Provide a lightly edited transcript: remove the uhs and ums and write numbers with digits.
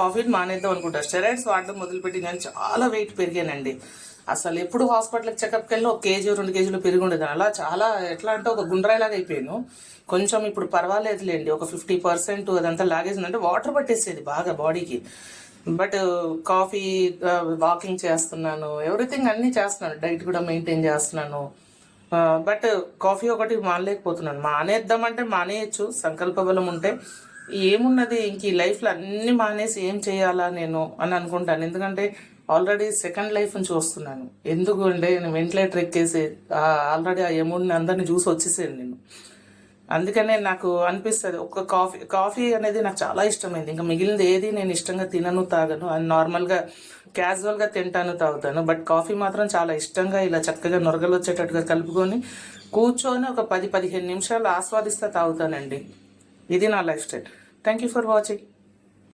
కాఫీని మానేద్దాం అనుకుంటా. స్టెరాయిడ్స్ వాడడం మొదలుపెట్టి నేను చాలా వెయిట్ పెరిగానండి. అసలు ఎప్పుడు హాస్పిటల్కి చెకప్కి వెళ్ళి 1 కేజీ 2 కేజీలు పెరిగి ఉండేది. అలా చాలా ఎట్లా అంటే ఒక గుండ్రాయిలాగా అయిపోయాను. కొంచెం ఇప్పుడు పర్వాలేదులేండి, ఒక 50% అదంతా లాగేసిందంటే వాటర్ పట్టేసేది బాగా బాడీకి. బట్ కాఫీ, వాకింగ్ చేస్తున్నాను, ఎవ్రీథింగ్ అన్నీ చేస్తున్నాను, డైట్ కూడా మెయింటైన్ చేస్తున్నాను. బట్ కాఫీ ఒకటి మానలేకపోతున్నాను. మానేద్దామంటే మానేయచ్చు సంకల్ప బలం ఉంటే. ఏమున్నది ఇంక ఈ లైఫ్లో అన్నీ మానేసి ఏం చేయాలా నేను అని అనుకుంటాను. ఎందుకంటే ఆల్రెడీ సెకండ్ లైఫ్ నుంచి వస్తున్నాను. ఎందుకు అంటే నేను వెంటిలేటర్ ఎక్కేసి ఆల్రెడీ ఆ అమౌంట్ని అందరినీ చూసి వచ్చేసాను నేను. అందుకనే నాకు అనిపిస్తుంది ఒక కాఫీ అనేది నాకు చాలా ఇష్టమైంది. ఇంకా మిగిలినది ఏది నేను ఇష్టంగా తినను, తాగను. అది నార్మల్గా క్యాజువల్గా తింటాను, తాగుతాను. బట్ కాఫీ మాత్రం చాలా ఇష్టంగా ఇలా చక్కగా నొరగలు వచ్చేటట్టుగా కలుపుకొని కూర్చొని ఒక 10-15 నిమిషాలు ఆస్వాదిస్తా తాగుతానండి. ఇది నా life style. Thank you for watching.